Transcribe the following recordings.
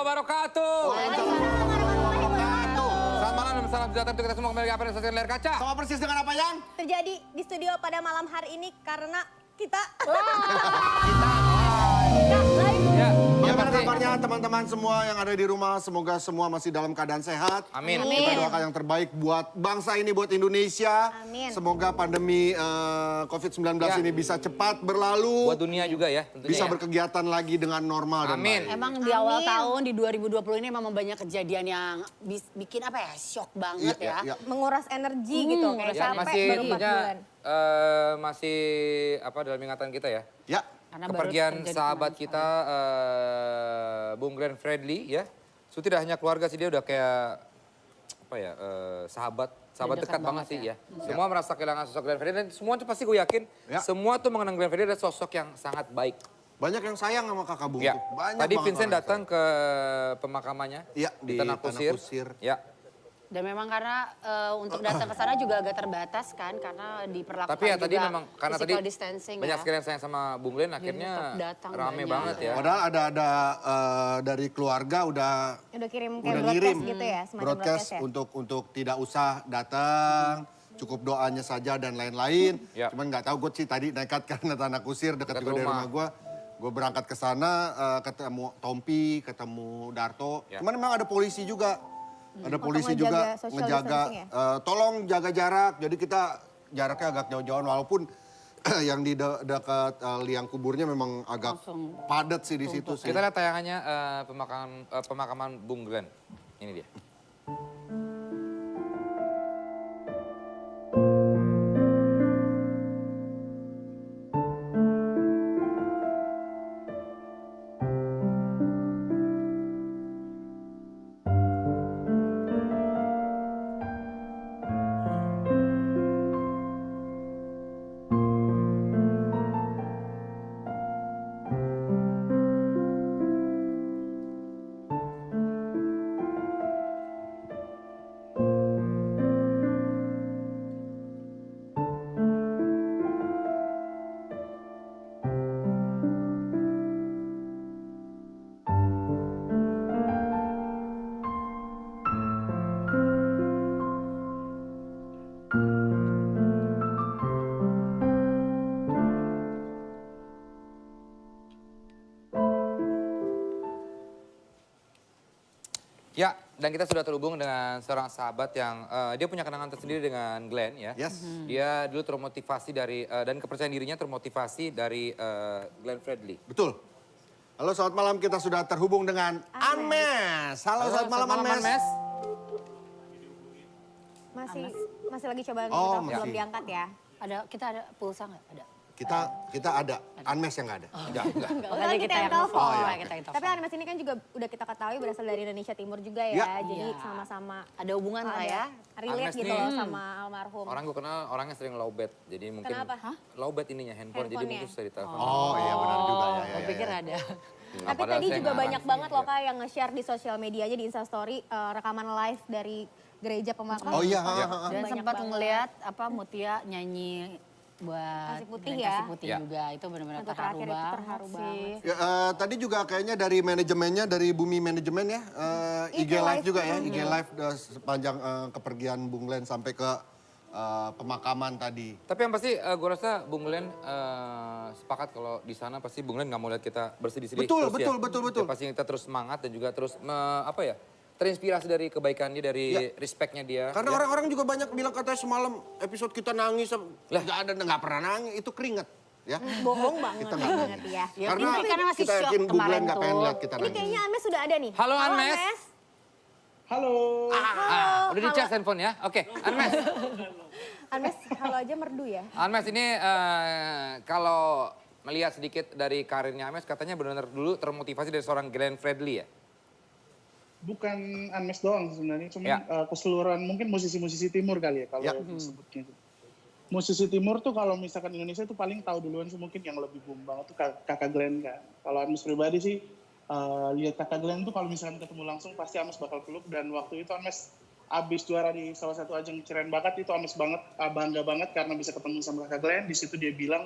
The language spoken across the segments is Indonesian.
wabarakatuh. Selamat malam dan salam sejahtera untuk kita semua kembali ke apa yang saksikan layar kaca. Sama persis dengan apa yang terjadi di studio pada malam hari ini karena kita Bagaimana kabarnya teman-teman semua yang ada di rumah? Semoga semua masih dalam keadaan sehat. Amin. Kita doakan yang terbaik buat bangsa ini, buat Indonesia. Amin. Semoga pandemi COVID-19 ini bisa cepat berlalu. Buat dunia juga ya tentunya. Bisa ya. berkegiatan lagi dengan normal dan Amin. baik. Emang di awal tahun di 2020 ini memang banyak kejadian yang bikin apa ya, shock banget ya. Iya. menguras energi gitu kayak Ya, sampai masih baru 4 bulan. masih apa dalam ingatan kita ya. Ya. Karena baru Kepergian terjadi sahabat kemarin. kita Bung Glenn Fredly ya. So tidak hanya keluarga sih, dia udah kayak apa ya, sahabat dekat dekat banget banget sih ya. ya. Semua merasa kehilangan sosok Glenn Fredly dan semua tuh pasti gue yakin Ya. semua tuh mengenang Glenn Fredly adalah sosok yang sangat baik. Banyak yang sayang sama kakak Bung. Ya. tuh. Banyak Tadi banget Vincent orang yang datang ke pemakamannya Iya, di di Tanah Tanah Kusir. Kusir. Ya. Dan memang karena untuk datang ke sana juga agak terbatas kan karena diperlakukan Tapi ya juga tadi memang karena tadi physical distancing banyak ya. sekali yang sayang sama Bung Glenn akhirnya tetap datang rame banyak. banget ya. Padahal ada dari keluarga udah Udah kirim kayak udah broadcast ngirim gitu ya, semacam broadcast ya. untuk tidak usah datang, cukup doanya saja dan lain-lain. Ya. Cuman nggak tahu gue sih tadi nekat karena Tanah Kusir dekat Dekat juga dari rumah. rumah gue. Gue berangkat ke sana ketemu Tompi, ketemu Darto. Ya. Cuman memang ada polisi juga. Ada Untuk polisi ngejaga juga social ngejaga distancing ya? tolong jaga jarak. Jadi kita jaraknya agak jauh-jauhan walaupun yang di dekat liang kuburnya memang agak Langsung padat sih di situ sih. Kita lihat tayangannya pemakaman Bung Glenn. Ini dia. Ya, dan kita sudah terhubung dengan seorang sahabat yang dia punya kenangan tersendiri dengan Glenn ya. Yes. Dia dulu termotivasi dari dan kepercayaan dirinya termotivasi dari Glenn Fredly. Betul. Halo, selamat malam. Kita sudah terhubung dengan Anmes. Halo, selamat malam Anmes. Masih lagi coba Oh, kita belum masih. diangkat ya. Kita ada pulsa nggak? Ada. Kita ada, Anmes yang nggak ada. Enggak. Makanya kita yang telepon. nelfon. iya, Kita yang Tapi telepon. Anmes ini kan juga udah kita ketahui berasal dari Indonesia Timur juga ya. Ya. Jadi Iya. sama-sama Ada hubungan lah ya. relate Anmes gitu nih, loh sama almarhum. Orang gue kenal orangnya sering low bat. Jadi mungkin Kenapa? low bat ininya handphone jadi Handphonenya. mungkin susah ditelepon. Oh iya benar juga ya. Gue pikir ada. Nah, Tapi padahal tadi saya juga ngarang banyak sih. banget loh Kak yang nge-share di sosial medianya di Instastory rekaman live dari gereja pemakaman. Oh iya, Dan Banyak sempat banget. ngeliat Mutia nyanyi buat Kasih Putih Glenn ya. Kasih Putih Ya. juga. Itu benar-benar Untuk terharu terakhir itu banget terharu sih. banget. Ya, tadi juga kayaknya dari manajemennya, dari Bumi Manajemen ya, IG Live juga ya, IG Live sepanjang kepergian Bung Glenn sampai ke pemakaman tadi. Tapi yang pasti gue rasa Bung Glenn sepakat kalau di sana pasti Bung Glenn nggak mau lihat kita bersedih-sedih. Betul, terus ya. betul. Ya, pasti kita terus semangat dan juga terus terinspirasi dari kebaikan dia, dari respectnya dia. Karena ya. orang-orang juga banyak bilang katanya semalam episode kita nangis, Lah. nggak pernah nangis, itu keringet. Ya. Bohong banget Kita nggak banget ya. Ya, Karena tapi karena masih kita shock yakin Bung kemarin Glenn nggak pengen tuh. lihat kita Ini nangis. kayaknya Anmes sudah ada nih. Halo, Anmes. Halo. Udah dicas handphone ya? Oke, Anmes. Anmes halo aja merdu ya. Anmes ini kalau melihat sedikit dari karirnya Anmes katanya benar-benar dulu termotivasi dari seorang Glenn Fredly ya? Bukan Anmes doang sebenarnya, cuma Ya. keseluruhan mungkin musisi-musisi timur kali ya kalau Ya. disebutnya. Musisi timur tuh kalau misalkan Indonesia tuh paling tahu duluan sih mungkin yang lebih boom banget tuh kakak Glenn kan. Kalau Anmes pribadi sih lihat kakak Glenn tuh kalau misalkan ketemu langsung pasti Anmes bakal peluk, dan waktu itu Anmes abis juara di salah satu ajang Ceren Bakat itu Anmes banget bangga banget karena bisa ketemu sama kakak Glenn. Di situ dia bilang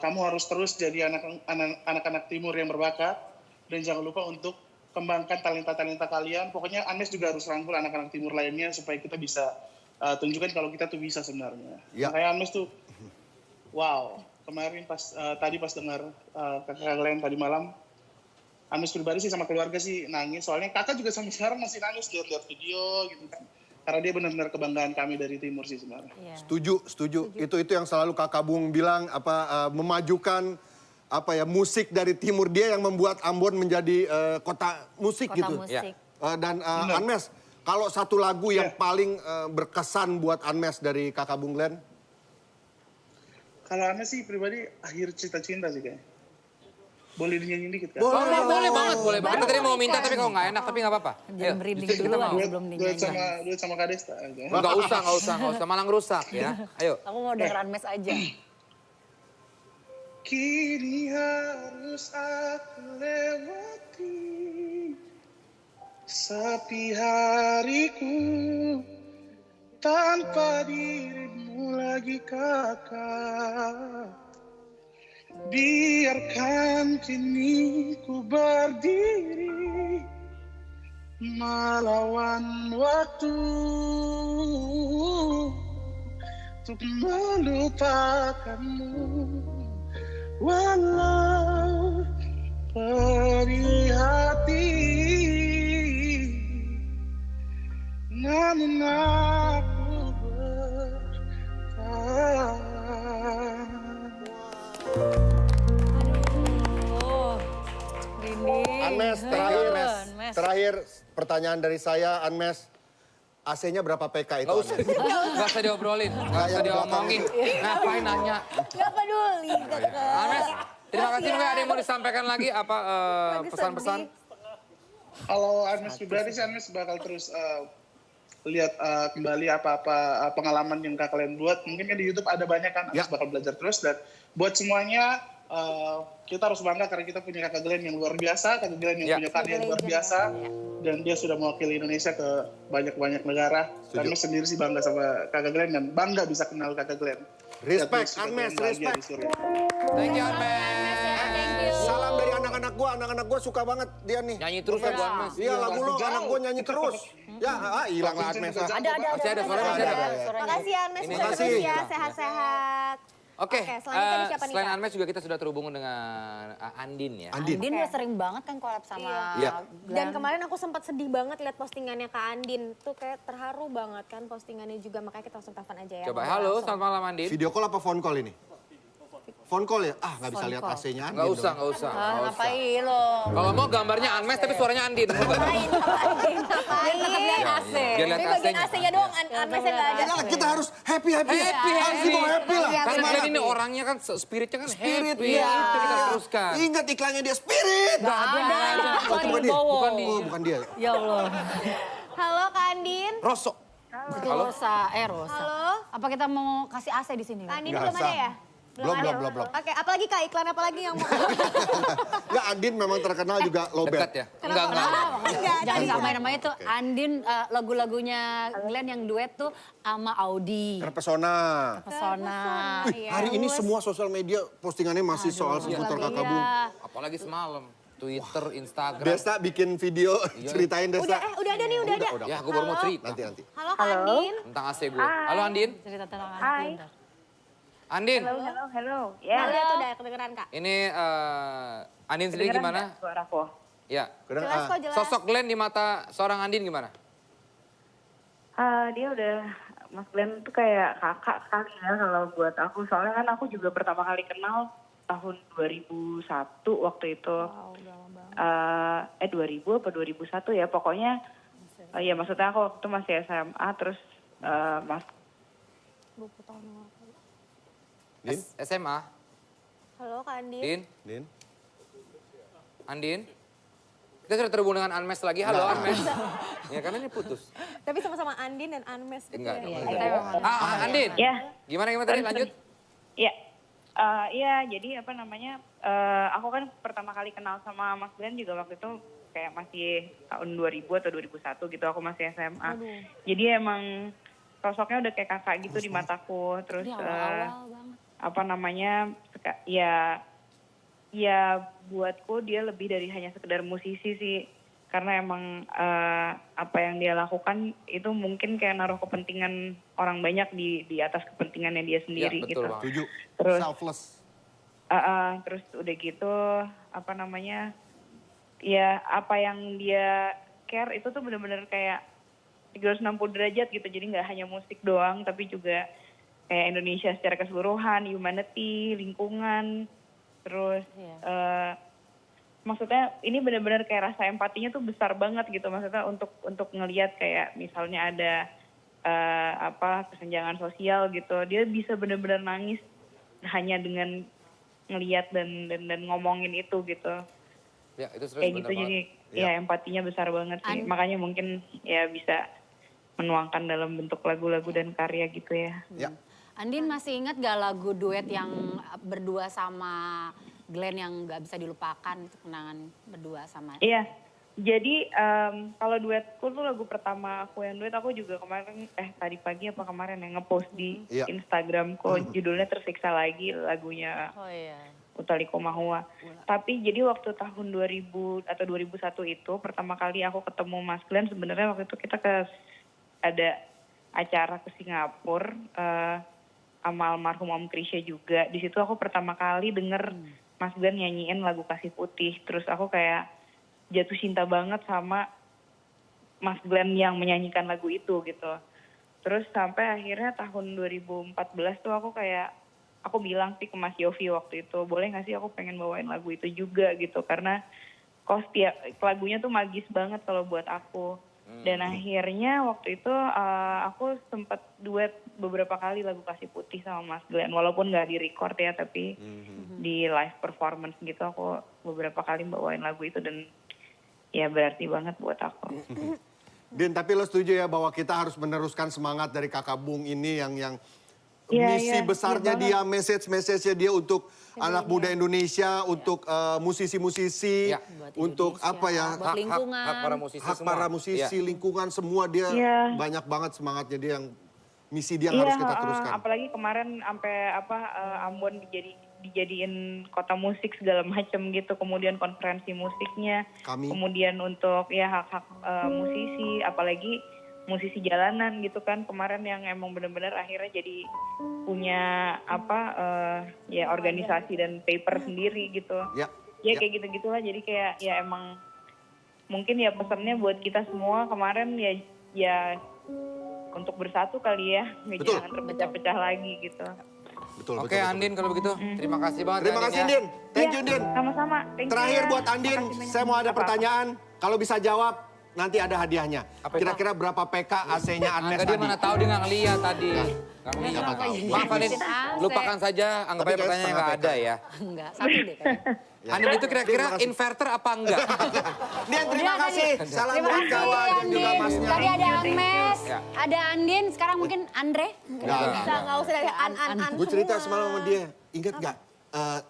kamu harus terus jadi anak-anak timur yang berbakat. Dan jangan lupa untuk kembangkan talenta-talenta kalian. Pokoknya Anmes juga harus rangkul anak-anak timur lainnya supaya kita bisa tunjukkan kalau kita tuh bisa sebenarnya. Ya. Makanya Anmes tuh, wow. Kemarin tadi pas dengar kakak kalian tadi malam, Anmes pribadi sih sama keluarga sih nangis. Soalnya kakak juga sampai sekarang masih nangis lihat-lihat video gitu kan. Karena dia benar-benar kebanggaan kami dari timur sih sebenarnya. Iya. Setuju. Itu yang selalu Kakak Bung bilang memajukan musik dari timur, dia yang membuat Ambon menjadi kota musik Kota gitu. musik. Dan Anmes, kalau satu lagu yang paling berkesan buat Anmes dari Kakak Bung Glenn? Kalau Anmes sih pribadi akhir cerita cinta sih kayaknya. Boleh dinyanyiin dikit kan? Boleh banget, boleh banget. Kita tadi mau minta tapi kalau nggak enak, tapi nggak apa-apa. Jadi merinding justru kita duluan mau. sebelum dinyanyi. Duet sama Kak Desta. Nggak usah, malah ngerusak ya. Ayo. Aku mau denger Anmes aja. Kini harus aku lewati sepi hariku tanpa dirimu lagi kakak. Biarkan kini ku berdiri melawan waktu untuk melupakanmu walau perih hati, namun aku bertahan. Anmes, terakhir pertanyaan dari saya, Anmes. AC-nya berapa PK itu? Nggak usah diobrolin, nggak usah diomongin. Ngapain nanya? Gak peduli. Anmes, terima kasih. Mungkin ada yang mau disampaikan lagi apa pesan-pesan? Kalau Anmes pribadi sih Anmes bakal terus lihat kembali apa-apa pengalaman yang kalian buat. Mungkin kan di YouTube ada banyak kan, Anmes bakal belajar terus. Dan buat semuanya, kita harus bangga karena kita punya kakak Glenn yang luar biasa, kakak Glenn yang punya karya yang luar biasa. Dan dia sudah mewakili Indonesia ke banyak-banyak negara. Anmes sendiri sih bangga sama kakak Glenn dan bangga bisa kenal kakak Glenn. Respect, Anmes, respect. Thank you, Anmes. Salam dari anak-anak gua suka banget dia nih. Nyanyi terus ya, gua Anmes. Iya, lagu lo anak gua nyanyi terus. Ya, hilang lah Anmes. Ada. Masih ada, suara masih ada. Makasih ya Anmes, Terima sukses kasih. terus ya, sehat-sehat. Oke, selanjutnya nih siapa nih, selain Kak? Anmes juga kita sudah terhubung dengan Andin ya. Andin. Andin udah sering banget kan collab sama Iya. Glenn. Dan kemarin aku sempat sedih banget lihat postingannya Kak Andin. Tuh kayak terharu banget kan postingannya juga. Makanya kita langsung telepon aja ya. Coba, ngobrol halo, langsung. selamat malam Andin. Video call apa phone call ini? Phone call ya? Nggak bisa Phone lihat call. AC-nya Andin. Nggak usah, dong. nggak usah. Ngapain lo? Kalau mau gambarnya Anmes tapi suaranya Andin. Ngapain? Biar tetap lihat AC. Biar lihat Ini bagian AC-nya. AC-nya doang, Anmesnya nggak ada. Nah, kita harus happy. Happy. Harus dibawa happy lah. Iya, Karena benar. Glenn ini orangnya kan spiritnya kan Spirit, happy. iya. Itu kita teruskan. Ingat iklannya dia Spirit. Nggak ada. Bukan dia. Bukan dia. Oh, bukan dia. Ya Allah. Halo Kak Andin. Rosok. Itu Rosa, Rosa. Halo. Apa kita mau kasih AC di sini? Kak Andin Nggak belum ada usah. ya? Belum. Oke, apalagi Kak, iklan apa lagi yang mau? Nggak, Andin memang terkenal juga low Dekat bed. ya? Enggak. Enggak, Jangan disamain namanya itu Andin, lagu-lagunya Glenn yang duet tuh sama Audi. Terpesona. Pesona. Iya. Hari ini semua sosial media postingannya masih soal seputar Kakak Bung. Apalagi semalam. Twitter, Instagram. Desta bikin video ceritain Udah, Desta. udah ada nih, udah ada. Ya, gue baru mau cerita Nanti. Halo Kak Andin. tentang AC gue. Halo Andin. Cerita tentang Hai. Andin. Andin, Halo. Halo, Ya, itu udah kedengeran Kak. ini Andin sendiri kedengeran gimana? nggak suaraku? Ya. Jelas kok, jelas. Sosok Glenn di mata seorang Andin gimana? Dia udah, Mas Glenn tuh kayak kakak kali ya kalau buat aku. Soalnya kan aku juga pertama kali kenal tahun 2001 waktu itu. 2000 apa 2001 ya. Pokoknya, ya maksudnya aku waktu itu masih SMA. Terus Mas, Din? SMA. Halo Kak Andin. Din, Din? Andin. Kita sudah terhubung dengan Anmes lagi. Halo Anmes. Ya karena ini putus. Tapi sama-sama Andin dan Anmes gitu Enggak. ya. Andin. ya, Gimana tadi lanjut? ya. Iya, jadi apa namanya, aku kan pertama kali kenal sama Mas Glenn juga waktu itu kayak masih tahun 2000 atau 2001 gitu, aku masih SMA. Jadi emang sosoknya udah kayak kakak gitu di mataku. Terus Ini awal-awal banget. apa namanya, ya ya buatku dia lebih dari hanya sekedar musisi sih. Karena emang apa yang dia lakukan itu mungkin kayak naruh kepentingan orang banyak di atas kepentingannya dia sendiri betul gitu. banget. Setuju. Terus Selfless. terus udah gitu apa namanya ya apa yang dia care itu tuh bener-bener kayak 360 derajat gitu, jadi nggak hanya musik doang tapi juga kayak Indonesia secara keseluruhan, humanity, lingkungan, terus maksudnya ini bener-bener kayak rasa empatinya tuh besar banget gitu, maksudnya untuk ngelihat kayak misalnya ada kesenjangan sosial gitu, dia bisa bener-bener nangis hanya dengan ngelihat dan ngomongin itu gitu. Ya, itu serius Kayak bener gitu banget. jadi ya empatinya besar banget sih. Makanya mungkin ya bisa menuangkan dalam bentuk lagu-lagu dan karya gitu ya. Ya. Andin masih ingat gak lagu duet yang berdua sama Glenn yang gak bisa dilupakan, itu kenangan berdua sama? Iya. Jadi kalau duetku tuh lagu pertama aku yang duet, aku juga kemarin tadi pagi apa kemarin yang ngepost di Iya. Instagramku, judulnya Tersiksa Lagi, lagunya Oh iya. Utha Likumahua. Tapi jadi waktu tahun 2000 atau 2001 itu pertama kali aku ketemu Mas Glenn, sebenarnya waktu itu kita ada acara ke Singapura sama almarhum Om Krisya juga. Di situ aku pertama kali denger Mas Glenn nyanyiin lagu Kasih Putih. Terus aku kayak jatuh cinta banget sama Mas Glenn yang menyanyikan lagu itu gitu. Terus sampai akhirnya tahun 2014 tuh aku bilang sih ke Mas Yofi waktu itu, boleh gak sih aku pengen bawain lagu itu juga gitu. Karena setiap lagunya tuh magis banget kalau buat aku. Dan akhirnya waktu itu aku sempat duet beberapa kali lagu Kasih Putih sama Mas Glenn. Walaupun gak di-record ya, tapi di live performance gitu aku beberapa kali bawain lagu itu dan ya berarti banget buat aku. Din, tapi lo setuju ya bahwa kita harus meneruskan semangat dari kakak Bung ini yang Iya, misi iya, besarnya iya dia, message-nya dia untuk anak muda Indonesia, untuk musisi-musisi, Ya. untuk apa ya, Buat lingkungan. Hak para musisi hak semua. para musisi, Ya. lingkungan semua dia Iya. banyak banget semangatnya dia yang misi dia yang harus kita teruskan. Apalagi kemarin sampai Ambon dijadiin kota musik segala macam gitu, kemudian konferensi musiknya, Kami. kemudian untuk ya hak-hak musisi, apalagi musisi jalanan gitu kan kemarin yang emang benar-benar akhirnya jadi punya ya organisasi dan paper sendiri gitu. Ya. Ya kayak gitu-gitulah, jadi kayak ya emang mungkin ya pesannya buat kita semua kemarin ya untuk bersatu kali ya, Betul. jangan terpecah-pecah lagi gitu. Betul, Oke, Andin kalau begitu terima kasih banget. Terima kasih Din, thank you Din. Sama-sama. Thank you Terakhir ya. buat Andin, Makasih banyak. saya mau ada Apa-apa. pertanyaan. Kalau bisa jawab, nanti ada hadiahnya. Apa itu? Kira-kira berapa PK AC-nya Agnes Dia tadi? mana tahu dia nggak ngeliat tadi. Nggak ngeliat. Siapa tahu. Maaf Andin, lupakan saja, anggap Tapi aja pertanyaan kayak nggak ada setengah ya. Enggak, satu deh kayaknya. Ya. Andin itu kira-kira Terima kasih. inverter apa enggak? Din, terima kasih. Salam Terima buat kasih kawan dan juga Andin. masnya. Tadi ada Agnes, Ya. ada Andin, sekarang mungkin Andre. Nggak usah dari an. Gue cerita semalam sama dia, ingat gak?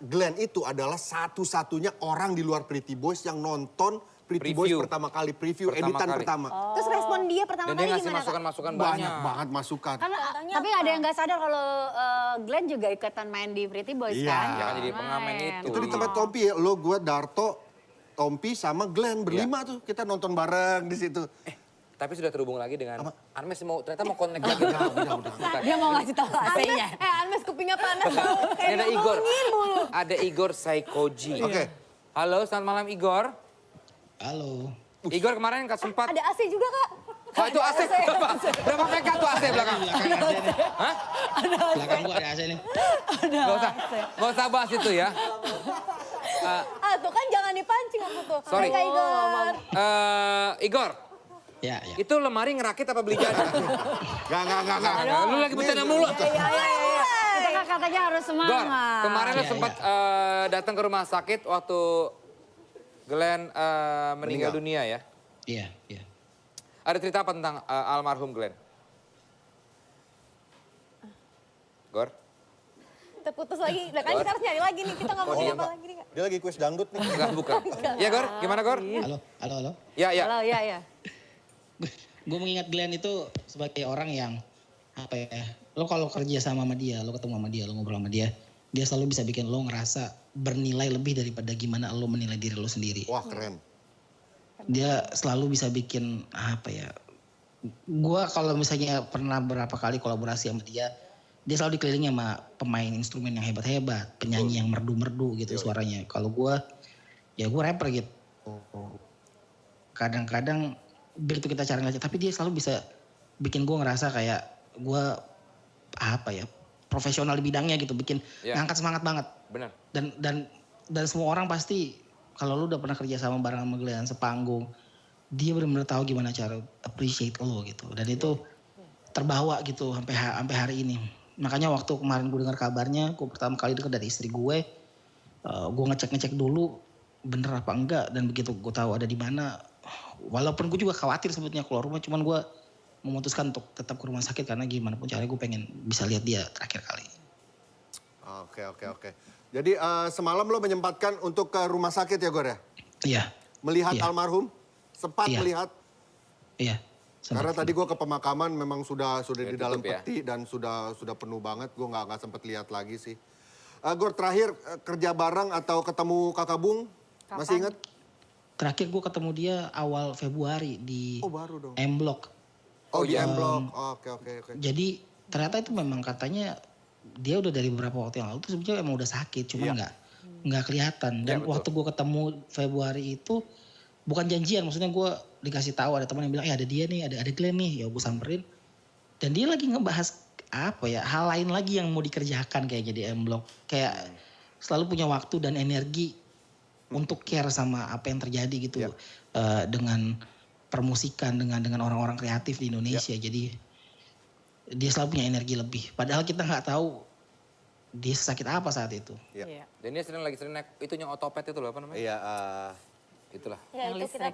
Glenn itu adalah satu-satunya orang di luar Pretty Boys yang nonton Pretty Boys Preview. pertama kali, preview Pertama editan kali. pertama. Terus respon dia pertama Dan dia kali ngasih gimana, Kak? masukan-masukan Banyak banyak. banget masukan. Tapi ada yang nggak sadar kalau Glenn juga ikutan main di Pretty Boys Iya. kan? Ya kan jadi pengamen itu. Itu di tempat Tompi ya, lo, gue, Darto, Tompi sama Glenn berlima tuh kita nonton bareng di situ. Tapi sudah terhubung lagi dengan Anmes ternyata mau connect lagi. Bentar. Dia mau ngasih tahu AC-nya. Anmes kupingnya panas tau. Ini ada Igor. Ada Igor Saikoji. Oke. Halo, selamat malam Igor. Halo. Igor kemarin nggak sempat. Ada AC juga, Kak. Oh itu AC berapa? Berapa PK tuh AC belakang? Belakang AC nih. Hah? Belakang gua ada AC nih. Gak usah bahas itu ya. Tuh kan jangan dipancing aku tuh. Sorry. Hai, Kak Igor. Igor, Ya, ya. itu lemari ngerakit apa beli jadi? Gak. Lu lagi bercanda mulu. Kita kan katanya harus Gor, semangat. kemarin lu Iya, sempat datang ke rumah sakit waktu Glenn meninggal dunia ya. Iya, iya. Ada cerita apa tentang almarhum Glenn? Gor? Terputus lagi. Lah kan kita harus nyari lagi nih. Kita nggak mau Oh, nyari iya, apa Pak. lagi nih, Kak. Dia lagi kuis dangdut nih. Enggak, bukan. Ya Gor, gimana Gor? Halo, halo, halo. Ya, ya. Halo, ya. Gue mengingat Glenn itu sebagai orang yang apa ya? Lo kalau kerja sama dia, lo ketemu sama dia, lo ngobrol sama dia, dia selalu bisa bikin lo ngerasa bernilai lebih daripada gimana lo menilai diri lo sendiri. Wah keren. Dia selalu bisa bikin apa ya, gue kalau misalnya pernah berapa kali kolaborasi sama dia selalu dikelilingi sama pemain instrumen yang hebat-hebat, penyanyi yang merdu-merdu gitu suaranya. Kalau gue, ya gue rapper gitu. Kadang-kadang begitu kita cara ngeliat, tapi dia selalu bisa bikin gue ngerasa kayak gue apa ya, profesional di bidangnya gitu, bikin ngangkat semangat banget. Benar. Dan semua orang pasti kalau lu udah pernah kerja sama bareng sama Glenn sepanggung, dia benar-benar tahu gimana cara appreciate lo gitu. Dan itu terbawa gitu sampai hari ini. Makanya waktu kemarin gue dengar kabarnya, gue pertama kali dengar dari istri gue ngecek dulu bener apa enggak, dan begitu gue tahu ada di mana, walaupun gue juga khawatir sebetulnya keluar rumah, cuman gue memutuskan untuk tetap ke rumah sakit karena gimana pun caranya gue pengen bisa lihat dia terakhir kali. Oke. Jadi semalam lo menyempatkan untuk ke rumah sakit ya Gor ya? Iya. Melihat almarhum? Sempat melihat? Iya. Karena tadi gue ke pemakaman memang sudah di dalam ya? peti dan sudah penuh banget. Gue nggak sempat lihat lagi sih. Gor, terakhir kerja bareng atau ketemu Kakak Bung? Masih ingat? Terakhir gue ketemu dia awal Februari di baru dong. M Block. Oh di M Block. Oke. Jadi ternyata itu memang katanya dia udah dari beberapa waktu yang lalu tuh sebenarnya emang udah sakit, cuman nggak kelihatan. Dan waktu gue ketemu Februari itu bukan janjian, maksudnya gue dikasih tahu ada teman yang bilang ada dia nih, ada Glenn nih, ya gue samperin. Dan dia lagi ngebahas apa ya, hal lain lagi yang mau dikerjakan kayak jadi M Block, kayak selalu punya waktu dan energi untuk care sama apa yang terjadi gitu dengan permusikan, dengan orang-orang kreatif di Indonesia. Jadi dia selalu punya energi lebih. Padahal kita nggak tahu dia sakit apa saat itu. Iya. Dan dia sering naik itunya otopet itu loh, apa namanya? Iya. Itulah. Ya, itu listrik,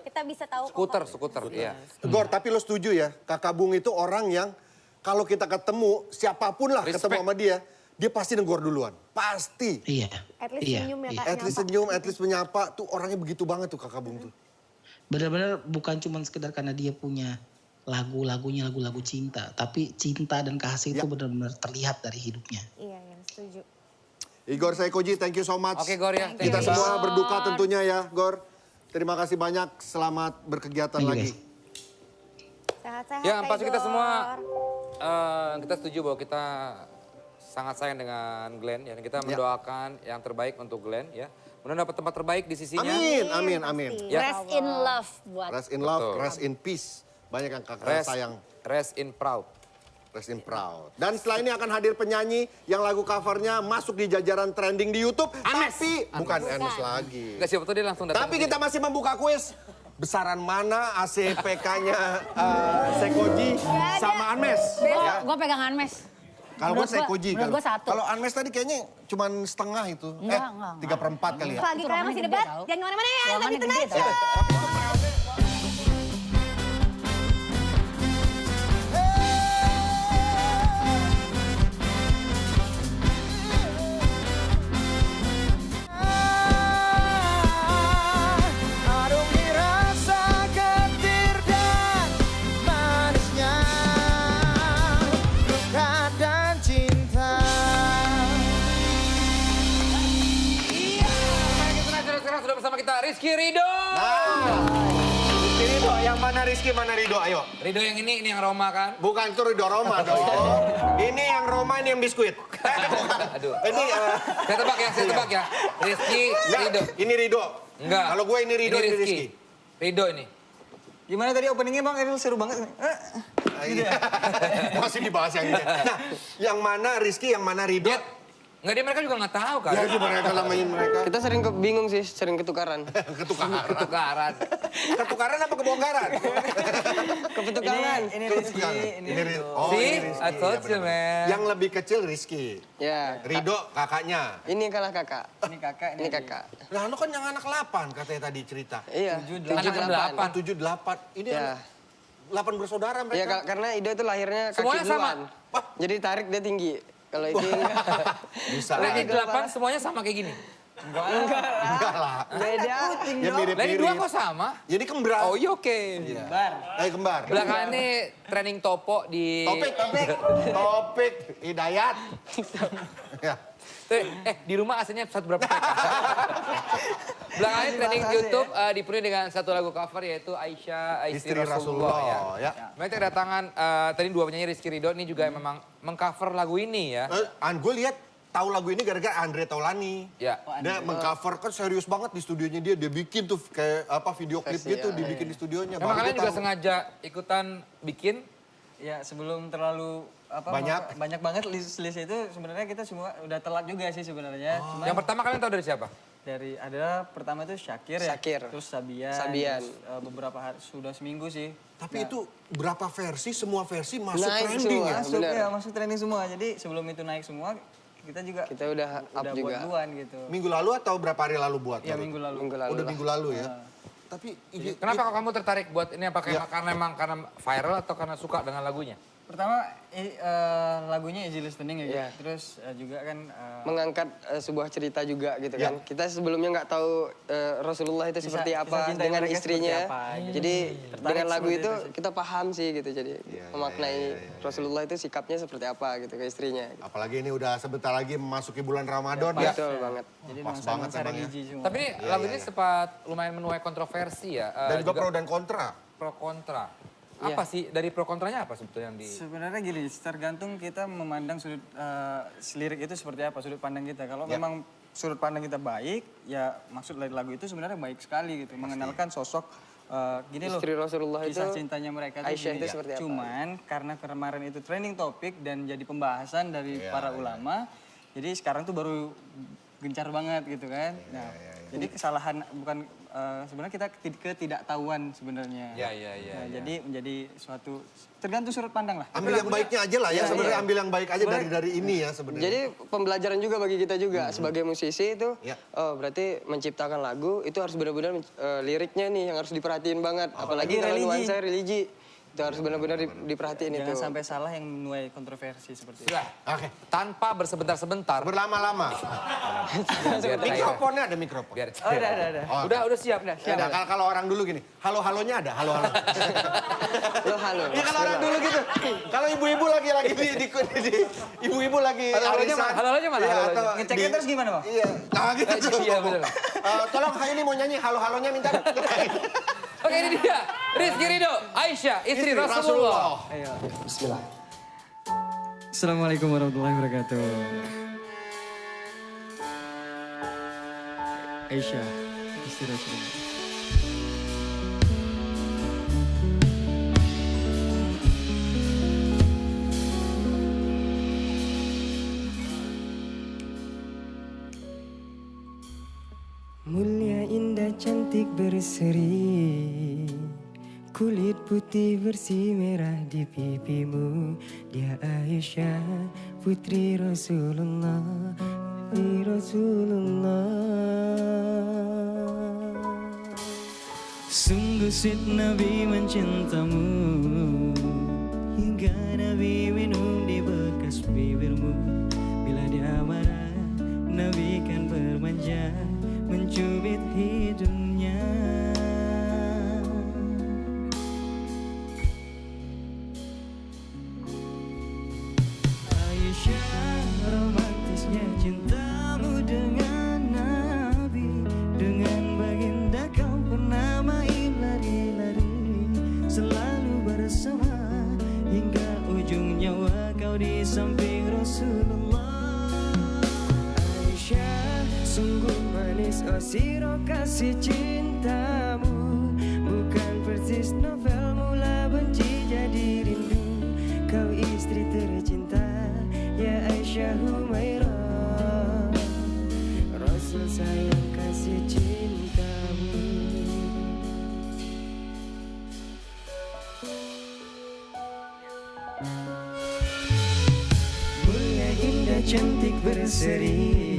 kita bisa tahu. Skuter. Iya. Gor, tapi lo setuju ya, Kakak Bung itu orang yang kalau kita ketemu, siapapun lah ketemu sama dia pasti negor duluan. Pasti. Iya. At least senyum ya Kak. At least senyum, at least menyapa. Tuh orangnya begitu banget tuh Kakak Bung tuh. Benar-benar bukan cuma sekedar karena dia punya lagu-lagunya lagu-lagu cinta, tapi cinta dan kasih itu benar-benar terlihat dari hidupnya. Iya, setuju. Igor Saikoji, thank you so much. Oke Gor ya. Kita semua berduka tentunya ya Gor. Terima kasih banyak, selamat berkegiatan lagi. Sehat-sehat Ya, pasti kita Igor. semua kita setuju bahwa kita sangat sayang dengan Glenn ya. Kita mendoakan yang terbaik untuk Glenn ya. Mudah-mudahan dapat tempat terbaik di sisinya. Amin. Ya. Rest in love buat. Rest in love, rest in peace. Banyak yang kakak sayang. Rest in proud. Rest in proud. Dan setelah ini akan hadir penyanyi yang lagu covernya masuk di jajaran trending di YouTube. Tapi bukan Anes lagi. Enggak, siapa tuh dia langsung datang. Tapi kita masih membuka kuis. Besaran mana ACPK-nya Sekoji sama Anmes? Gue pegang Anmes. Kalau gue Sekoji. Menurut gue satu. Kalau Anmes tadi kayaknya cuma setengah itu. Enggak. 3/4 kali ya. Lagi kalian masih debat, jangan kemana-mana ya, tapi tenang aja. Sekarang sudah bersama kita Rizky Ridho. Rizky Ridho, yang mana Rizky, mana Ridho? Ayo. Ridho yang ini yang Roma kan? Bukan, itu Ridho Roma dong. Ini yang Roma, ini yang biskuit. Aduh. Ini Saya tebak ya. Rizky Ridho. ini Ridho. Enggak. Kalau gue ini Ridho, ini Rizky. Ridho ini. Gimana tadi openingnya Bang? Eril seru banget. Masih dibahas yang ini. Nah, yang mana Rizky, yang mana Ridho? Enggak, dia mereka juga nggak tahu kan. Ya gimana kalau namain mereka? Kita sering bingung sih, sering ketukaran. Ketukaran. Ketukaran apa kebongkaran? Kepetukangan. Ini Rizky. Ini Rizky. Oh, See, ini Rizky. I told you, man. Yang lebih kecil Rizky. Ya. Ridho kakaknya. Ini kalah kakak. Ini kakak. Ini kakak. Nah, lo kan yang anak 8 katanya tadi cerita. Iya. 7-8. 7-8. Ini Ya. 8 bersaudara Iya, mereka. karena Ido itu lahirnya kaki Semuanya sama? duluan. Jadi tarik dia tinggi. Kalau itu enggak. Bisa. Lagi 8 semuanya sama kayak gini. Enggak lah. Beda. Ya Lagi mirip-mirip. 2 kok sama? Jadi kembar. Oh iya oke. Kembar. Belakangan ini training topo di... Topik. Hidayat. Ya. Di rumah AC-nya berapa PK? Belakangnya trending di YouTube dipenuhi dengan satu lagu cover yaitu Aisyah, Istri Rasulullah. Ya. Mereka kedatangan tadi dua penyanyi Rizky Ridho ini juga memang mengcover lagu ini ya. Gue lihat tahu lagu ini gara-gara Andre Taulani. Ya. Dia mengcover kan serius banget di studionya dia bikin tuh kayak apa video klip gitu dibikin di studionya. Memang kalian juga sengaja ikutan bikin? Ya sebelum terlalu banyak banget list itu sebenarnya kita semua udah telat juga sih sebenarnya. Yang pertama kalian tahu dari siapa? Pertama itu Syakir. Terus Sabian. Terus, beberapa hari sudah seminggu sih. Tapi itu berapa versi, semua versi masuk trending ya? Masuk trending semua. Jadi sebelum itu naik semua kita udah buat duluan gitu. Minggu lalu atau berapa hari lalu buat? Ya minggu lalu. Udah minggu lalu ya. Tapi kenapa kamu tertarik buat ini? Apakah karena viral atau karena suka dengan lagunya? Pertama lagunya easy listening ya. Terus juga kan mengangkat sebuah cerita juga gitu kan. Kita sebelumnya nggak tahu Rasulullah itu seperti apa dengan istrinya. Jadi dengan lagu itu kita paham sih gitu. Jadi memaknai Rasulullah itu sikapnya seperti apa gitu ke istrinya. Apalagi ini udah sebentar lagi memasuki bulan Ramadan ya. Betul banget. Jadi pas banget religi semua. Tapi lagu ini sempat lumayan menuai kontroversi ya. Dan juga pro dan kontra. Pro kontra. Apa sih dari pro kontranya apa sebetulnya yang di? Sebenarnya gini, tergantung kita memandang sudut lirik itu seperti apa, sudut pandang kita. Kalau memang sudut pandang kita baik, ya maksud dari lagu itu sebenarnya baik sekali gitu. Mengenalkan sosok gini loh. Istri Rasulullah kisah itu cintanya mereka Aisyah itu seperti apa? Cuman karena kemarin itu trending topik dan jadi pembahasan dari para ulama, jadi sekarang tuh baru gencar banget gitu kan. Jadi kesalahan bukan sebenarnya kita ketidaktahuan sebenarnya. Jadi menjadi suatu tergantung sudut pandang lah. Ambil yang baiknya aja lah ya, sebenarnya ambil yang baik aja dari ini ya sebenarnya. Jadi pembelajaran juga bagi kita juga sebagai musisi itu, berarti menciptakan lagu itu harus benar-benar liriknya nih yang harus diperhatiin banget. Apalagi kalau nuansa religi. Itu harus benar-benar diperhatiin itu. Jangan sampai salah yang menuai kontroversi seperti itu. Oke. Tanpa bersebentar-sebentar. Berlama-lama. Mikrofonnya ada mikrofon. Udah siap. Kalau orang dulu gini, halo-halonya ada, halo-halo. Halo. Ya kalau orang dulu gitu. Kalau ibu-ibu lagi ibu-ibu lagi arisan. Halo-halonya mana? Ngeceknya terus gimana, Bang? Iya. Nah gitu. Iya betul. Tolong hari ini mau nyanyi halo-halonya minta. Oke ini dia, Rizky Ridho, Aisyah, Istri Rasulullah. Ayo, bismillah. Assalamualaikum warahmatullahi wabarakatuh. Aisyah, Istri Rasulullah. Mulia, indah, cantik, berseri, kulit putih bersih merah di pipimu. Dia Aisyah, putri Rasulullah, Sungguh sweet Nabi mencintamu, hingga Nabi minum di bekas bibirmu. Bila dia marah, Nabi kan bermanja, mencubit hidungnya. Aisyah, romantisnya cintamu dengan Nabi. Dengan baginda kau pernah main lari-lari, selalu bersama hingga ujung nyawa kau di samping Rasulullah. Aisyah, sungguh manis siro kasih cintamu, bukan persis novel mula benci jadi rindu. Kau istri tercinta, ya Aisyah Humairah, Rasul sayang kasih cintamu. Mulia, indah, cantik, berseri,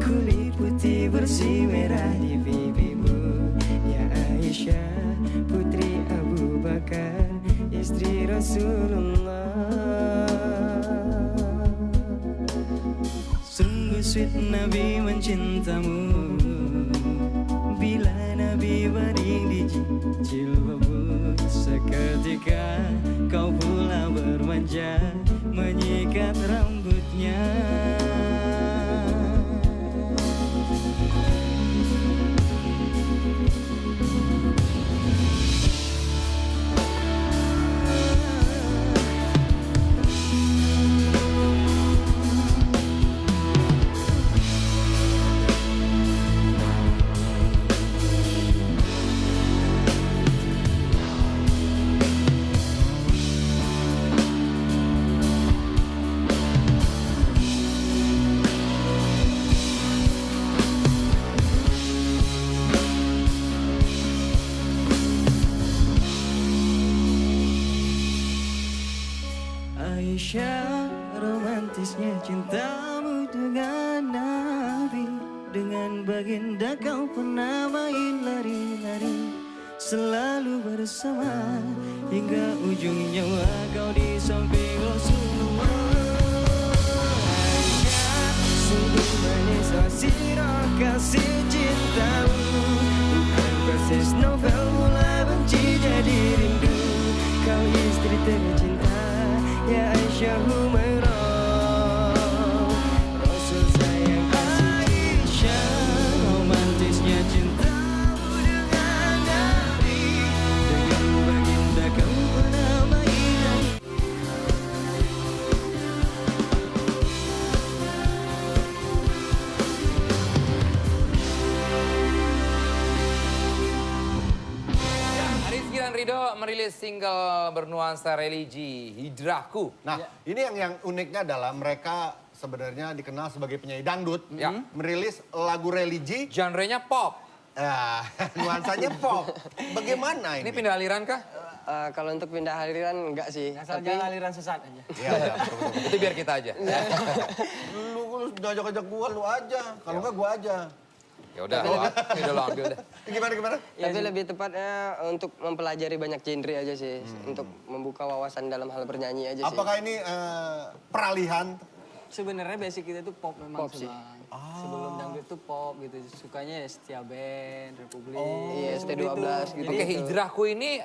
kulit putih bersih merah di pipimu. Ya Aisyah, putri Abu Bakar, istri Rasulullah. Sungguh sweet Nabi mencintamu, bila Nabi baring di jilbabmu. Seketika kau pula bermanja, menyikat rambutnya. Aisyah, romantisnya cintamu dengan Nabi. Dengan baginda kau pernah main lari-lari, selalu bersama hingga ujung nyawa kau di samping Rasulullah. Aisyah, sungguh manis sirah kasih cintamu, bukan persis novel mulai benci jadi rindu. Kau istri tercinta, ya Aisyah Humairah. Rasul sayang Aisyah, romantisnya cintamu dengan Nabi. Dengan baginda kau pernah main. Rizky dan Ridho merilis single bernuansa religi, Hijrahku. Nah, ini yang uniknya adalah mereka sebenarnya dikenal sebagai penyanyi dangdut. Merilis lagu religi. Genrenya pop. Nuansanya pop. Bagaimana ini? Ini pindah aliran kah? Kalau untuk pindah aliran enggak sih. Asal jangan aliran sesat aja. Iya, Itu biar kita aja. Lu ngajak-ngajak gua, lu aja. Kalau enggak gua aja. Ya udah, udah lo ambil deh. Gimana? Tapi lebih tepatnya untuk mempelajari banyak genre aja sih. Untuk membuka wawasan dalam hal bernyanyi aja sih. Apakah ini peralihan? Sebenarnya basic kita itu pop memang. Pop sih. Sebelum dangdut itu pop gitu. Sukanya ya Setia Band, Republik. Iya, ST12 gitu. Oke, Hijrahku ini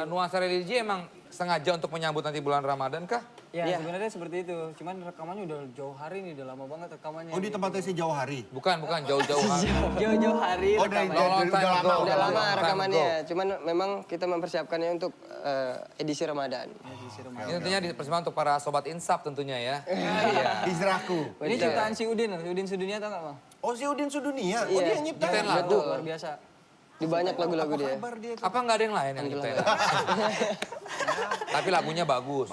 nuansa religi emang sengaja untuk menyambut nanti bulan Ramadan kah? Ya, sebenarnya seperti itu. Cuman rekamannya udah jauh hari nih, udah lama banget rekamannya. Oh, di tempatnya si Jauh Hari? Bukan, jauh-jauh hari. Jauh-jauh hari Oh, rekamannya. Udah lama rekamannya. Cuman memang kita mempersiapkannya untuk edisi Ramadan. Ini tentunya dipersembahkan untuk para sobat insaf tentunya ya. Iya. Hijrahku. Ini ciptaan si Udin Sudunia tau gak Bang? Oh, si Udin Sudunia? Oh, Iya. dia yang nyiptain? Nyiptain lagu. Betul. Luar biasa. Di banyak lagu-lagu dia. Apa nggak ada yang lain yang nyiptain? Tapi lagunya bagus.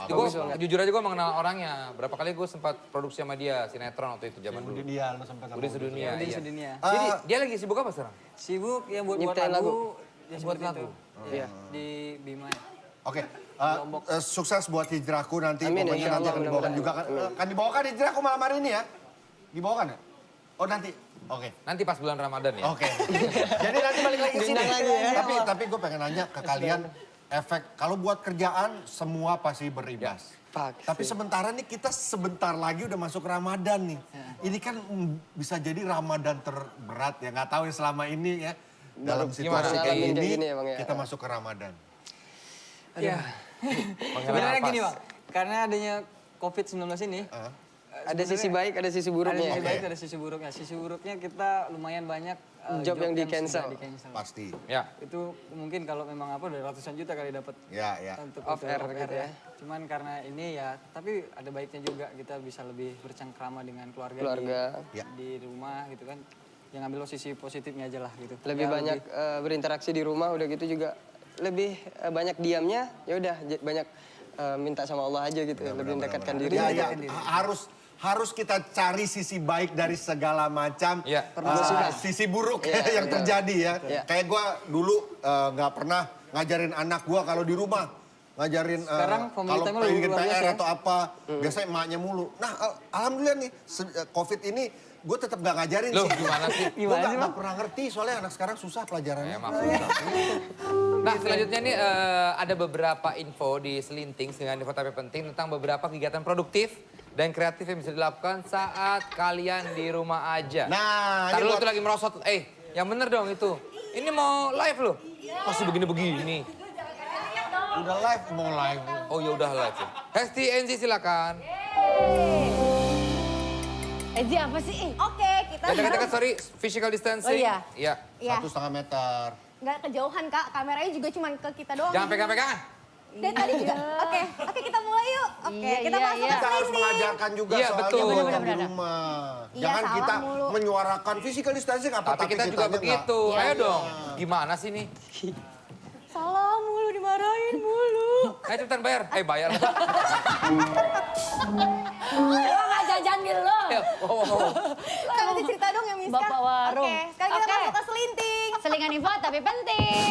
Jujur aja gue mengenal orangnya. Berapa kali gue sempat produksi sama dia, sinetron waktu itu zaman dulu. Dia, lu sampai Udin Sudunia. Udin Iya. Sudunia. Jadi dia lagi sibuk apa sekarang? Sibuk ya buat Nyiptain lagu. Ya Buat seperti lagu? itu. Iya. Di Bima. Oke, sukses buat Hijrahku nanti. Amin, Pokoknya insya nanti Allah, akan dibawakan mudah-mudahan. juga. Kan dibawakan Hijrahku malam hari ini ya? Dibawakan ya? Oh, nanti? Oke. Nanti pas bulan Ramadan ya. Oke. Jadi nanti balik lagi ke sini. Diundang lagi ya. Tapi gue pengen nanya ke kalian, efek kalau buat kerjaan semua pasti berimbas. Tapi sementara nih kita sebentar lagi udah masuk Ramadan nih. Ini kan bisa jadi Ramadan terberat ya. Nggak tahu ya selama ini ya. Dalam situasi kayak Ngalamin ini gini ya, Bang, ya. kita masuk ke Ramadan. Iya. Sebenarnya gini Bang, karena adanya COVID-19 ini. Ada sisi baik, ada sisi buruknya. Ada sisi baik, ada sisi buruknya. Sisi buruknya kita lumayan banyak Job yang sudah di-cancel. Pasti. Ya. Itu mungkin kalau memang apa udah ratusan juta kali dapat. Ya. Untuk Off air gitu ya. Cuman karena ini ya, tapi ada baiknya juga kita bisa lebih bercengkrama dengan keluarga. Di rumah gitu kan. Yang ambil sisi positifnya aja lah gitu. Lebih banyak berinteraksi di rumah udah gitu juga lebih banyak diamnya. Ya udah banyak minta sama Allah aja gitu. Lebih mendekatkan diri. Ya. Harus kita cari sisi baik dari segala macam sisi buruk yang terjadi ya. Kayak gue dulu nggak pernah ngajarin anak gue kalau di rumah. Ngajarin kalau pengen PR atau apa. Biasanya emaknya mulu. Nah alhamdulillah nih COVID ini gue tetap nggak ngajarin Loh, sih. gimana sih? Gue nggak pernah ngerti soalnya anak sekarang susah pelajarannya. Nah selanjutnya nih ada beberapa info di Selinting dengan info tapi penting tentang beberapa kegiatan produktif dan kreatif yang bisa dilakukan saat kalian di rumah aja. Nah, Ntar lu tuh lagi merosot, yang bener dong itu. Ini mau live loh, masih begini-begini. Udah live, mau live. Oh ya udah live ya. Hesti NZ silakan. Ezi apa sih? Oke, kita Dekat-dekat, sorry, physical distancing. Oh, iya. Iya. 1,5 meter. Nggak kejauhan Kak, kameranya juga cuma ke kita doang. Jangan pegang-pegangan. Dari tadi juga. Oke, kita mulai yuk. Oke, kita masuk ke Kita harus sini. mengajarkan juga Iya, soalnya betul. buat yang di rumah. Iya, Jangan salah kita mulu. menyuarakan physical distancing apa Tapi kita juga kitanya begitu. nggak. Ayo dong. Gimana sih nih? Salah mulu, dimarahin mulu. Ayo cepetan bayar. Bayar. Lo nggak jajan gitu lo. Kak, nanti cerita dong ya Miska. Bapak warung. Oke, sekarang kita Oke. masuk ke Selinting. Selingan info tapi penting.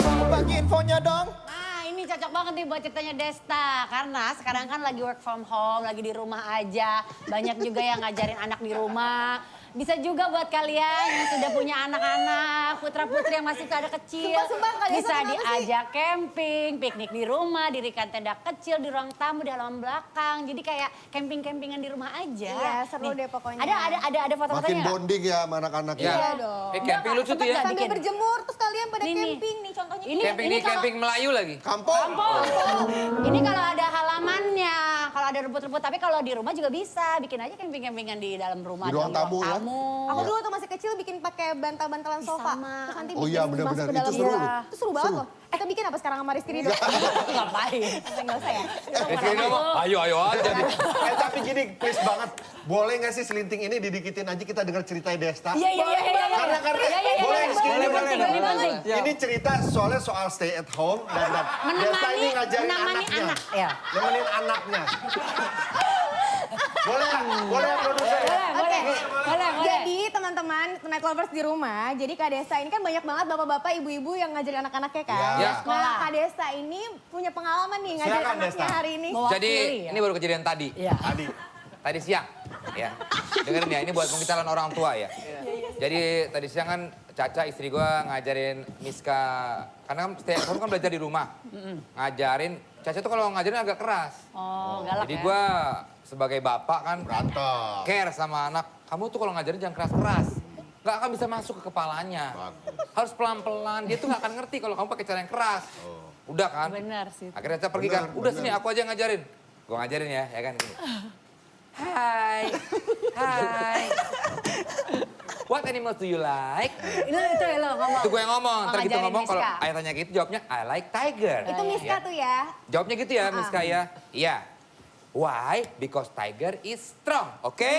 Mau bagi infonya dong. Nah, ini cocok banget nih buat ceritanya Desta. Karena sekarang kan lagi work from home, lagi di rumah aja. Banyak juga yang ngajarin anak di rumah. Bisa juga buat kalian yang sudah punya anak-anak, putra-putri yang masih pada kecil. Sumpah, bisa diajak camping, piknik di rumah, dirikan tenda kecil di ruang tamu, di halaman belakang. Jadi kayak camping-campingan di rumah aja. Iya, seru deh pokoknya. Ada foto-fotonya Makin nggak? bonding ya sama anak-anaknya. Iya dong. Camping lucu tuh ya. Sambil berjemur, terus kalian pada Nih. camping nih contohnya. Camping di camping Melayu lagi. Kampung. Ini kalau ada halamannya, kalau ada rumput-rumput. Tapi kalau di rumah juga bisa, bikin aja camping-campingan di dalam rumah. Di ruang tamu ya. Aku dulu tuh masih kecil bikin pakai bantal-bantalan sofa. Sama. Terus nanti Oh bikin iya, masuk benar-benar. ke dalam Itu seru rumah. loh. Itu seru banget loh. Kita bikin apa sekarang sama Rizky Ridho? Ngapain? Enggak usah ya. Ayo aja. Tapi gini, please banget. Boleh nggak sih selinting ini didikitin aja kita dengar ceritanya Desta? Iya. Karena boleh Boleh. Ini cerita soalnya soal stay at home dan Desta ini ngajarin anaknya. Nemenin anaknya. Boleh ya produser? Boleh. Jadi teman-teman Night Lovers di rumah, jadi Kak Desta ini kan banyak banget bapak-bapak, ibu-ibu yang ngajarin anak-anaknya kan. Iya. Nah Kak Desta ini punya pengalaman nih ngajarin Silakan, anaknya Desta. hari ini. Jadi ini baru kejadian tadi. Tadi siang. Ya. Dengerin ya, ini buat pengitalan orang tua ya. Jadi tadi siang kan Caca istri gua ngajarin Miska, karena kan stay at home kan belajar di rumah. Ngajarin, Caca tuh kalau ngajarin agak keras. Oh, galak Jadi ya. gua sebagai bapak kan Berantem. care sama anak. Kamu tuh kalau ngajarin jangan keras-keras. Nggak akan bisa masuk ke kepalanya. Harus pelan-pelan, dia tuh nggak akan ngerti kalau kamu pakai cara yang keras. Udah kan? Benar sih. Akhirnya Caca pergi kan, udah sini aku aja yang ngajarin. Gua ngajarin ya kan gini. Hai. What animals do you like? Itu ya lo ngomong. Itu gue yang ngomong, ntar gitu ngajarin ngomong kalau Miska. ayah tanya gitu jawabnya I like tiger. Itu Miska tuh ya. Jawabnya gitu ya Miska ya. Iya. Why? Because tiger is strong, oke?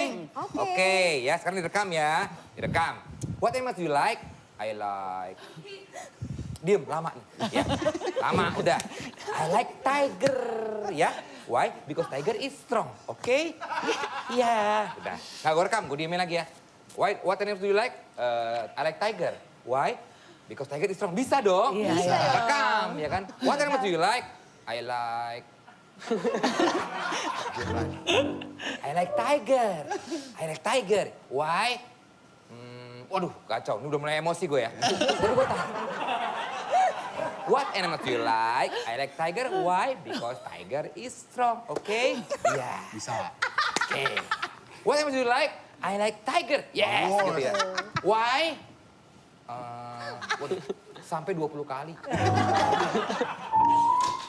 Oke, ya sekarang direkam ya. Direkam. What animals do you like? I like. Diem, lama nih. Ya, lama udah. I like tiger, ya. Why? Because tiger is strong, oke? Iya. Udah. Nah gue rekam, gue diemin lagi ya. Why? What animals do you like? I like tiger. Why? Because tiger is strong. Bisa dong. Iya, Bisa. Rekam, ya kan? What animals do you like? I like. I like tiger. I like tiger. Why? Waduh, kacau. Ini udah mulai emosi gue ya. Jadi gue tahan. What animals do you like? I like tiger. Why? Because tiger is strong. Oke? Iya. Bisa. Oke. What animals do you like? I like tiger. Yes. Gitu ya. Why? Waduh, sampai 20 kali.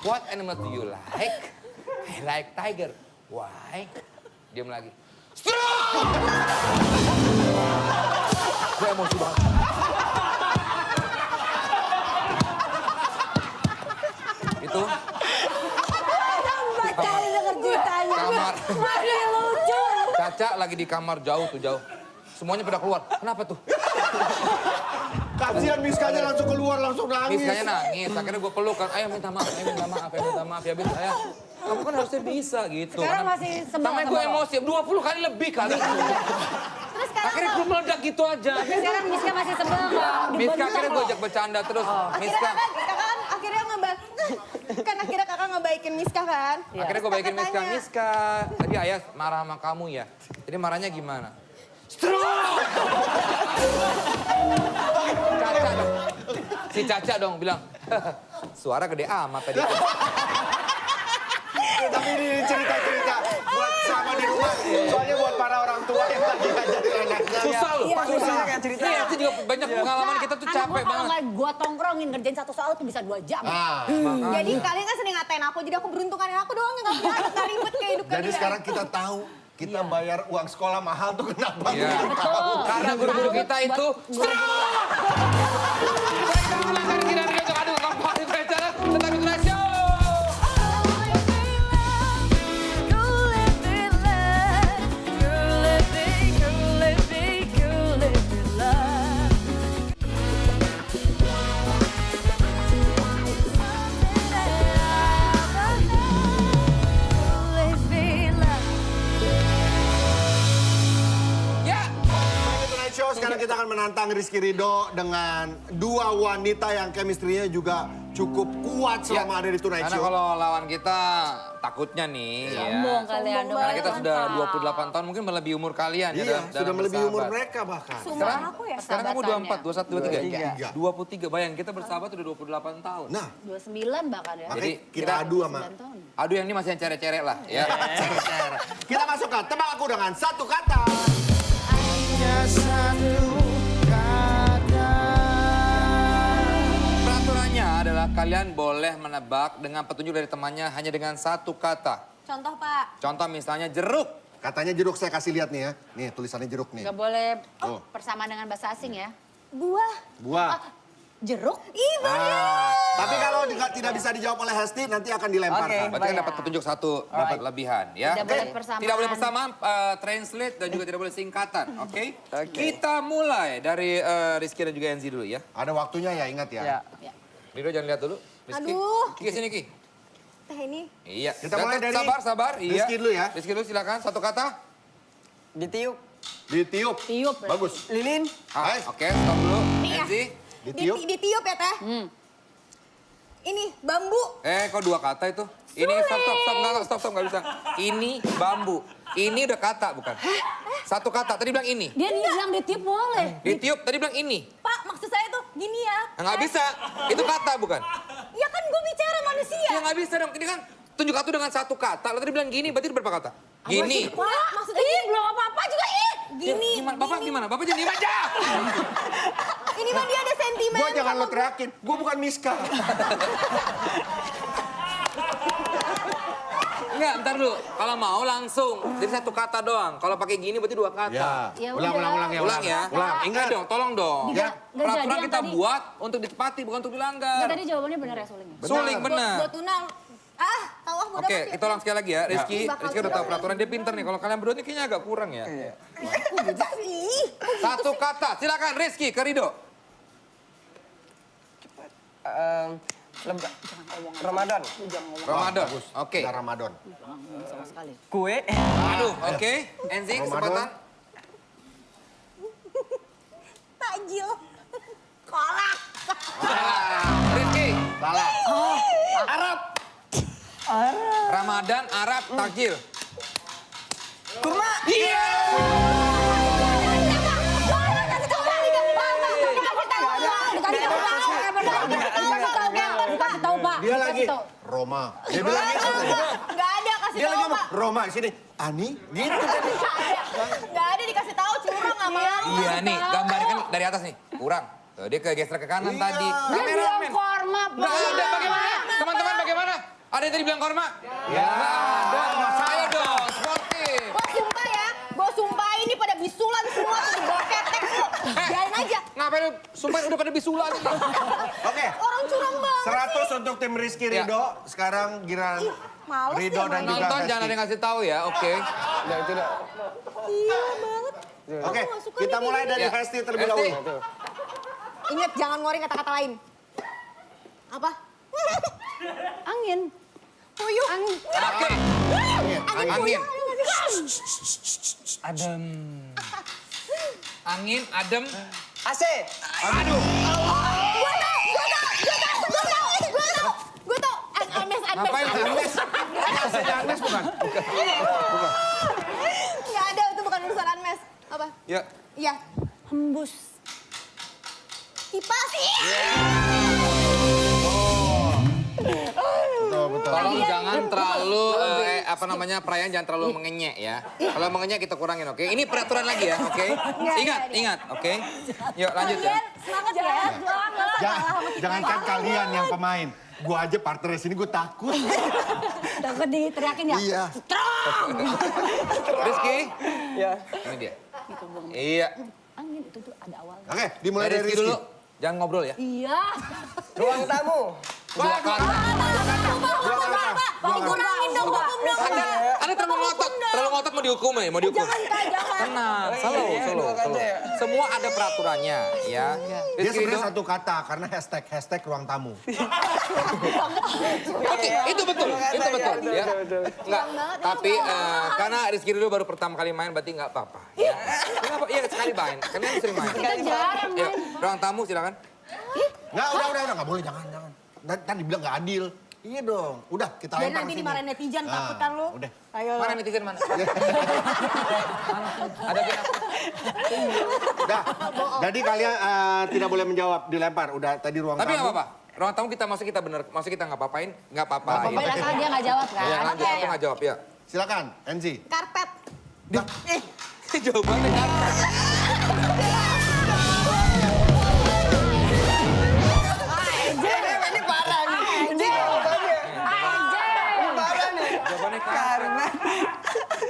What animals do you like? I like tiger. Why? Diam lagi. Strong! Gue emosi banget. Itu. Kamar. Caca lagi di kamar jauh tuh jauh. Semuanya pada keluar. Kenapa tuh? Kasihan Miskanya langsung keluar, langsung nangis. Miskanya nangis. Akhirnya gue peluk kan. Ayah minta maaf, ayah minta maaf, ayah minta maaf. Ya bis ayah. Kamu kan harusnya bisa gitu. Sekarang masih sebel Namanya gue emosi. 20 kali lebih kali. Terus sekarang Akhirnya gue meledak gitu aja. Sekarang Miska masih sebel kok. Miska akhirnya gue ajak bercanda terus. Miska. akhirnya kakak ngebaikin Miska kan? Akhirnya gue baikin Miska. Miska, tadi ayah marah sama kamu ya. Jadi marahnya gimana? Strong! Caca dong. Si Caca dong bilang, suara gede amat tadi. Tapi ini cerita-cerita buat sama di rumah. Soalnya buat para orang tua yang lagi ngajarin anaknya. Susah loh. Susah kan cerita. Iya, itu juga banyak pengalaman kita tuh capek Kalau banget. nggak gue tongkrongin ngerjain satu soal tuh bisa 2 jam. Jadi kalian kan sering ngatain aku, jadi aku beruntungan aku doang yang gak punya anak, gak ribet kayak hidup kalian. Jadi sekarang kita tahu kita bayar uang sekolah mahal tuh kenapa? Iya. Karena guru-guru kita itu Sekarang kita akan menantang Rizky Ridho dengan dua wanita yang chemistry-nya juga cukup kuat selama ada di Tonight Karena Show. kalau lawan kita takutnya nih Sombong ya. kalian dong. Karena kita sudah 28 tahun, mungkin melebihi umur kalian ya. Iya, sudah melebihi umur bersahabat. mereka bahkan. Seumuran aku ya. Sekarang kamu 24, 21, 23? 23. 23, bayangin kita bersahabat udah 28 tahun. Nah, 29 bahkan ya. Jadi kita adu sama... 9 tahun. Aduh yang ini masih yang cere-cere lah ya. Kita masuk ke tebak aku dengan satu kata. Peraturannya adalah kalian boleh menebak dengan petunjuk dari temannya hanya dengan satu kata. Contoh Pak. Contoh misalnya jeruk. Katanya jeruk, saya kasih lihat nih ya. Nih tulisannya jeruk nih. Gak boleh Oh. persamaan dengan bahasa asing ya. Buah. Buah. Jeruk? Ih banyak. Tapi kalau tidak bisa dijawab oleh Hesti, nanti akan dilemparkan. Berarti kan dapat petunjuk satu, dapat lebihan ya. Tidak boleh persamaan. Tidak boleh persamaan, translate dan juga tidak boleh singkatan, oke? Kita mulai dari Rizky dan juga Enzi dulu ya. Ada waktunya ya, ingat ya. Rido jangan lihat dulu. Rizky. Aduh. Ki sini Ki. Teh ini. Iya. Kita mulai dari Sabar. Iya. Rizky dulu ya. Rizky dulu silakan, satu kata. Ditiup. Ditiup. Tiup. Bagus. Lilin. Hai. Oke, stop dulu. Nih ya. Enzi. Ditiup. Ditiup ya Teh. Ini bambu. Kok dua kata itu? Ini stop, nggak bisa. Ini bambu. Ini udah kata bukan? Satu kata, tadi bilang ini. Dia bilang ditiup boleh. Ditiup, tadi bilang ini. Pak maksud saya tuh gini ya. Nggak bisa, itu kata bukan? Ya kan gue bicara manusia. Ya nggak bisa dong, ini kan tunjuk satu dengan satu kata. Lo tadi bilang gini, berarti berapa kata? Gini. Pak maksudnya belum apa-apa juga gini. Gimana? Bapak gimana? Bapak jadi aja. Ini mah dia ada sentimen. Gue jangan lo teriakin, gue bukan Miska. Enggak, ntar dulu. Kalau mau langsung, jadi satu kata doang. Kalau pakai gini berarti dua kata. Ya Ulang ya. Ulang ya. Ulang. Ingat dong, tolong dong. Nggak Peraturan jadi yang kita tadi. buat untuk ditepati, bukan untuk dilanggar. Tadi jawabannya benar ya Suling? Suling benar. Buat tuna. Tahu aku Oke, kita ulang sekali lagi ya. Rizky Bakal udah tahu curang. peraturan, dia pinter nih. Kalau kalian berdua ini kayaknya agak kurang ya. Kok bisa sih? Satu kata, silakan Rizky ke Rido. Ramadan. Ramadan, oke. Udah Ramadan. Kue. Aduh, oke. Enzi, kesempatan. Takjil. Kolak. Rizky, Salah. Arab. Ramadan, Arab, takjil. Kurma. Iya. Kasih tahu Pak. Dia lagi Kasih tahu. Roma. Dia bilang gitu. Gak ada kasih Dia tahu lagi ngomong, Pak. Roma sini. Ani, gitu. Gak ada dikasih tahu curang gak mau. Iya nih, gambarnya kan dari atas nih. Kurang. Tuh, dia geser ke kanan tadi. Dia bilang Kameramen. korma Pak. Nggak ada, bagaimana? Teman-teman bagaimana? Ada yang tadi bilang korma? Ya. Nggak ada. Saya dong, sportif. Gue sumpah ini pada bisulan semua tuh gue ketek tuh. Biarin aja. Ngapain lu? Sumpah udah pada bisulan. Oke. Orang curang banget. 100 untuk tim Rizky Rido. Sekarang giliran Males Rido ya dan main. juga Nonton jangan ada Hesti. yang ngasih tahu ya, oke? Udah itu udah. Iya banget. Oke, Aku nggak suka kita nih mulai kayak dari Ya. Hesti terlebih Hesti. dahulu. Ingat jangan ngorin kata-kata lain. Apa? Angin. Puyuh. Angin. Oke. Angin. Adem. Angin, adem. AC. Aduh. Gue tau. Ames. Ngapain? Agnes. Agnes bukan? Gak ada, itu bukan urusan Anmes. Apa? Ya. Iya. Hembus. Kipas. Betul. Tolong jangan terlalu, perayaan jangan terlalu mengenyek ya. Kalau mengenyek kita kurangin, oke? Ini peraturan lagi ya, oke? Ingat, oke? Yuk lanjut ya. Semangat ya. Jangankan kalian yang pemain. Gua aja partner sini gue takut. Takut diteriakin ya? Iya. Rizky, Ya. ini dia. Iya. Angin itu tuh ada awalnya. Oke, dimulai Dari dari Rizky Rizky. dulu. Jangan ngobrol ya. Iya. Ruang tamu. Dua kata. Kurangin dong, Anda terlalu ngotot mau dihukum ya, mau dihukum. Jangan. Tenang, slow. Semua ada peraturannya ya. Dia Rizky sebenarnya Ridho. satu kata karena hashtag ruang tamu. Oke, itu betul ya. Enggak, tapi karena Rizky Ridho baru pertama kali main berarti nggak apa-apa. Ya. Kenapa? Iya sekali main, kan dia sering main. Kita jarang Yuk, main. ruang tamu silakan. Nggak, udah, nggak boleh, jangan. Tadi bilang nggak adil. Iya dong, udah kita Dan lempar nanti sini. dimarahin netizen, takut kan lu? Udah. Ayo. Mana netizen mana? Ada kenapa? Dah, jadi kalian tidak boleh menjawab, dilempar. Udah tadi ruang Tapi tamu. nggak apa-apa. Ruang tamu kita masuk kita bener, masuk kita nggak apa-apain, nggak apa-apa. Pokoknya asal dia nggak jawab kan. Iya, lanjut, aku nggak jawab ya. Silakan, Enzi. Karpet. Jawabannya karpet. Ini parah nih. Ini parah nih. Jawabannya karena.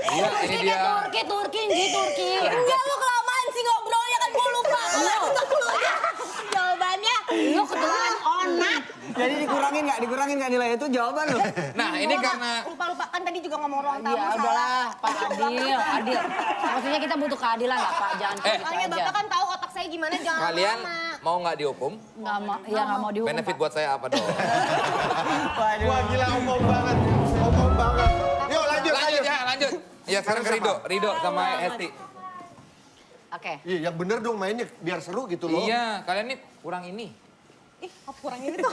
Iya, ini dia. Turki. Enggak, lu kelamaan sih ngobrolnya kan gue lupa. Jawabannya. Lu ketularan onat. Jadi dikurangin nggak nilai itu jawaban lu? Nah, ini karena Lupa, kan tadi juga ngomong ruang tamu Ya salah. udahlah, Pak adil. Maksudnya kita butuh keadilan lah Pak, jangan kayak gitu Makanya aja. Bapak kan tahu otak saya gimana, jangan kalian lama-lama. mau nggak dihukum? Nggak mau dihukum Benefit Pak. buat saya apa dong? Wah gila omong banget. Omong banget. Yuk lanjut. Lanjut. Ya sekarang ke Rido sama Hesti. Oke. Iya yang bener dong mainnya biar seru gitu loh. Iya, kalian nih kurang ini. Ih, apa kurang ini tuh?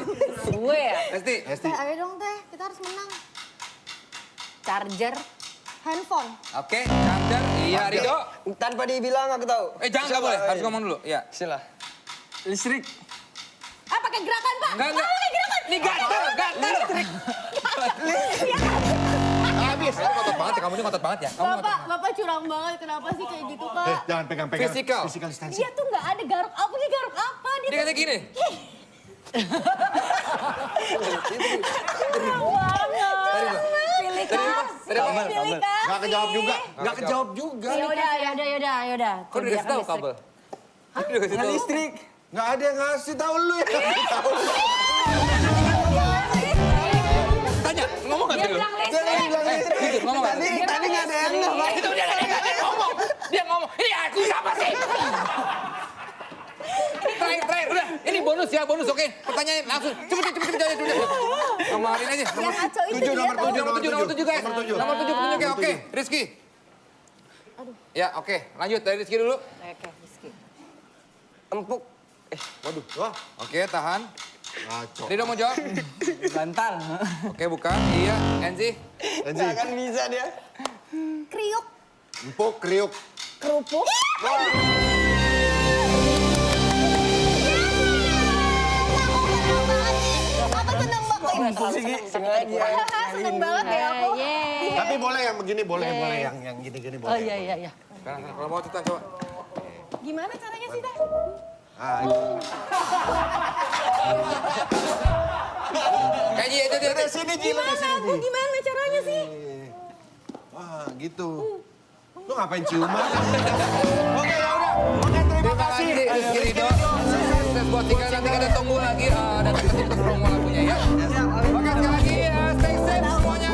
Gue ya, Hesti. Teh, ayo dong teh, kita harus menang. charger. Handphone. Oke, charger. Iya, Rido. Tanpa dibilang aku tahu. Jangan, nggak boleh. Harus ngomong dulu. Iya. Sila. Listrik. Pakai gerakan, Pak. Enggak. Pakai gerakan. Ini gatel. Listrik. Habis. Kamu ngotot banget ya, kamu ini ngotot banget ya. Kamu ngotot. Bapak curang banget. Kenapa sih kayak gitu, Pak? Jangan pegang-pegang. Physical. Physical distancing. Dia tuh nggak ada garuk apa, dia garuk apa? Dia kayak gini. Curang banget. Pilih kas. Pilih kas. Gak kejawab juga. Gak kejawab juga. Yaudah. Kok udah kasih tahu kabel? Udah kasih tahu. Listrik. Gak ada yang ngasih tahu lu ya. Tanya, ngomong nggak Dia tadi lu? bilang listrik. Jujur, ngomong nggak? Tadi nggak ada yang ngomong. Itu dia ngomong. Dia ngomong. Ini aku siapa sih? Terakhir, udah. Ini bonus ya, bonus, oke. Pertanyaan langsung. Cepet. Kemarin aja. Yang ngaco itu dia Nomor tahu. Nomor 7 guys. Nomor 7. Nomor 7 petunjuknya, oke. Rizky. Ya, oke. Lanjut dari Rizky dulu. Oke, Rizky. Empuk. Waduh. Wah. Oke, tahan. Ngaco. Rido mau jawab? Bantal. Oke, bukan. Iya, Enzi. Enzi. Nggak akan bisa dia. Kriuk. Empuk, kriuk. Kerupuk. Apa seneng banget. Sengaja. Seneng banget ya aku. Tapi boleh yang begini, boleh yang gini-gini boleh. Oh iya. Sekarang, kalau mau cerita coba. Gimana caranya sih, Teh? Kayak dia. Sini, Gimana? Aku gimana caranya sih? Wah, gitu. Lu ngapain ciuman? Oke, ya udah. Oke, terima kasih. Rizky Rido. Sukses buat Tika. Nanti kita tunggu lagi datang ke sini untuk promo lagunya ya. Oke, sekali lagi stay safe semuanya.